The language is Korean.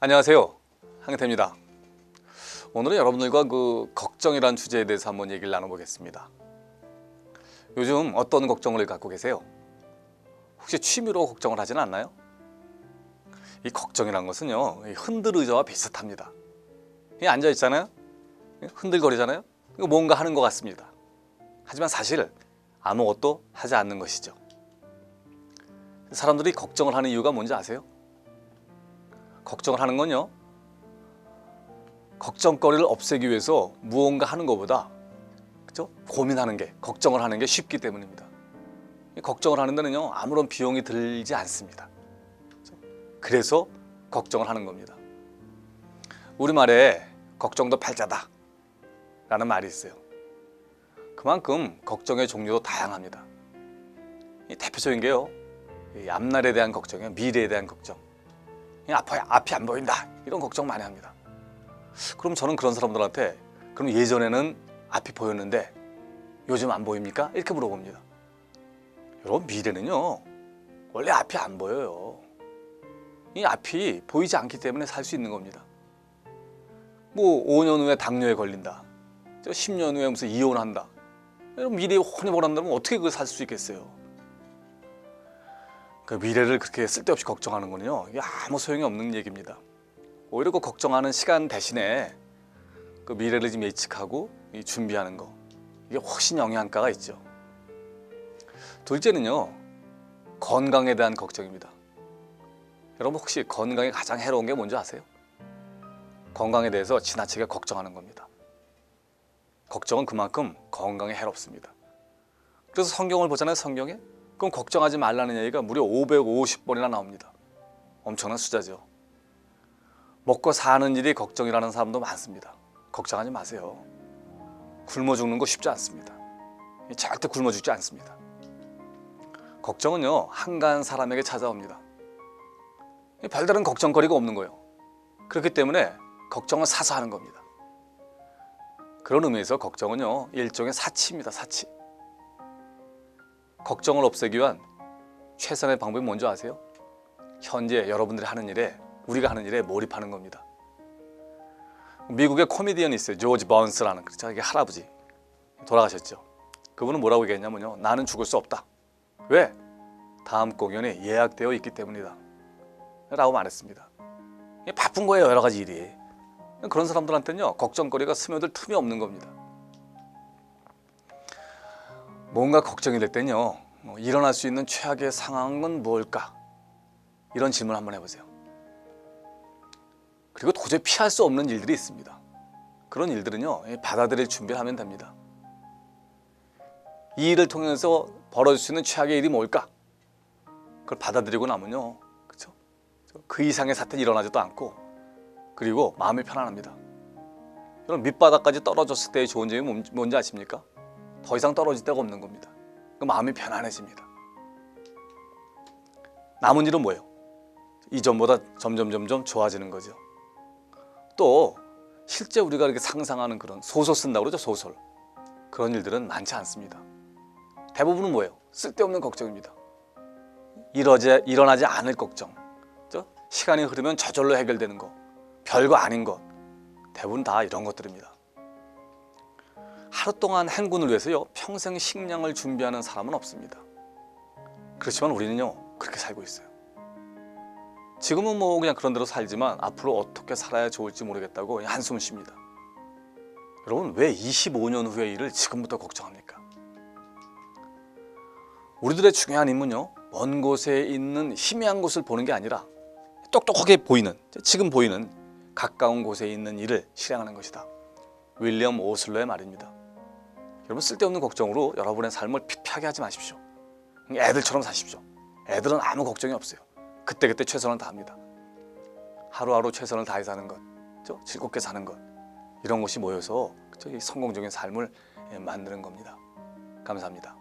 안녕하세요, 한경태입니다. 오늘은 여러분들과 걱정이라는 주제에 대해서 한번 얘기를 나눠보겠습니다. 요즘 어떤 걱정을 갖고 계세요? 혹시 취미로 걱정을 하지는 않나요? 이 걱정이란 것은요, 흔들 의자와 비슷합니다. 앉아 있잖아요, 흔들거리잖아요. 뭔가 하는 것 같습니다. 하지만 사실 아무것도 하지 않는 것이죠. 사람들이 걱정을 하는 이유가 뭔지 아세요? 걱정을 하는 건요, 걱정거리를 없애기 위해서 무언가 하는 것보다 그렇죠? 고민하는 게, 걱정을 하는 게 쉽기 때문입니다. 걱정을 하는 데는요, 아무런 비용이 들지 않습니다. 그렇죠? 그래서 걱정을 하는 겁니다. 우리말에 걱정도 팔자다 라는 말이 있어요. 그만큼 걱정의 종류도 다양합니다. 이 대표적인 게요, 이 앞날에 대한 걱정이에요. 미래에 대한 걱정. 앞이 안 보인다, 이런 걱정 많이 합니다. 그럼 저는 그런 사람들한테, 그럼 예전에는 앞이 보였는데 요즘 안 보입니까? 이렇게 물어봅니다. 여러분, 미래는요, 원래 앞이 안 보여요. 이 앞이 보이지 않기 때문에 살 수 있는 겁니다. 뭐 5년 후에 당뇨에 걸린다, 10년 후에 무슨 이혼한다, 여러분 미래에 훤히 보란다면 어떻게 그걸 살 수 있겠어요? 그 미래를 그렇게 쓸데없이 걱정하는 거는요, 이게 아무 소용이 없는 얘기입니다. 오히려 그 걱정하는 시간 대신에 그 미래를 좀 예측하고 준비하는 거, 이게 훨씬 영향가가 있죠. 둘째는요, 건강에 대한 걱정입니다. 여러분, 혹시 건강에 가장 해로운 게 뭔지 아세요? 건강에 대해서 지나치게 걱정하는 겁니다. 걱정은 그만큼 건강에 해롭습니다. 그래서 성경을 보잖아요, 성경에. 그럼 걱정하지 말라는 얘기가 무려 550번이나 나옵니다. 엄청난 숫자죠. 먹고 사는 일이 걱정이라는 사람도 많습니다. 걱정하지 마세요. 굶어 죽는 거 쉽지 않습니다. 절대 굶어 죽지 않습니다. 걱정은요, 한가한 사람에게 찾아옵니다. 별다른 걱정거리가 없는 거예요. 그렇기 때문에 걱정을 사서 하는 겁니다. 그런 의미에서 걱정은요, 일종의 사치입니다. 사치. 걱정을 없애기 위한 최선의 방법이 뭔지 아세요? 현재 여러분들이 하는 일에, 우리가 하는 일에 몰입하는 겁니다. 미국의 코미디언이 있어요. 조지 번스라는, 그렇죠? 이게 할아버지 돌아가셨죠. 그분은 뭐라고 얘기했냐면요, 나는 죽을 수 없다. 왜? 다음 공연이 예약되어 있기 때문이다 라고 말했습니다. 바쁜 거예요, 여러 가지 일이. 그런 사람들한테는요, 걱정거리가 스며들 틈이 없는 겁니다. 뭔가 걱정이 될 때는요, 일어날 수 있는 최악의 상황은 뭘까? 이런 질문을 한번 해보세요. 그리고 도저히 피할 수 없는 일들이 있습니다. 그런 일들은요, 받아들일 준비를 하면 됩니다. 이 일을 통해서 벌어질 수 있는 최악의 일이 뭘까? 그걸 받아들이고 나면요, 그렇죠? 그 이상의 사태는 일어나지도 않고, 그리고 마음이 편안합니다. 여러분, 밑바닥까지 떨어졌을 때의 좋은 점이 뭔지 아십니까? 더 이상 떨어질 데가 없는 겁니다. 그 마음이 편안해집니다. 남은 일은 뭐예요? 이전보다 점점 좋아지는 거죠. 또 실제 우리가 이렇게 상상하는 그런 소설 쓴다고 그러죠, 소설. 그런 일들은 많지 않습니다. 대부분은 뭐예요? 쓸데없는 걱정입니다. 일어나지 않을 걱정, 그렇죠? 시간이 흐르면 저절로 해결되는 거, 별거 아닌 것, 대부분 다 이런 것들입니다. 하루 동안 행군을 위해서요, 평생 식량을 준비하는 사람은 없습니다. 그렇지만 우리는요, 그렇게 살고 있어요. 지금은 뭐 그냥 그런 대로 살지만 앞으로 어떻게 살아야 좋을지 모르겠다고 한숨을 쉽니다. 여러분, 왜 25년 후의 일을 지금부터 걱정합니까? 우리들의 중요한 임무는요, 먼 곳에 있는 희미한 곳을 보는 게 아니라 똑똑하게 보이는, 지금 보이는 가까운 곳에 있는 일을 실행하는 것이다. 윌리엄 오슬러의 말입니다. 여러분, 쓸데없는 걱정으로 여러분의 삶을 피폐하게 하지 마십시오. 애들처럼 사십시오. 애들은 아무 걱정이 없어요. 그때그때 최선을 다합니다. 하루하루 최선을 다해 사는 것, 그렇죠? 즐겁게 사는 것, 이런 것이 모여서, 그렇죠? 성공적인 삶을 만드는 겁니다. 감사합니다.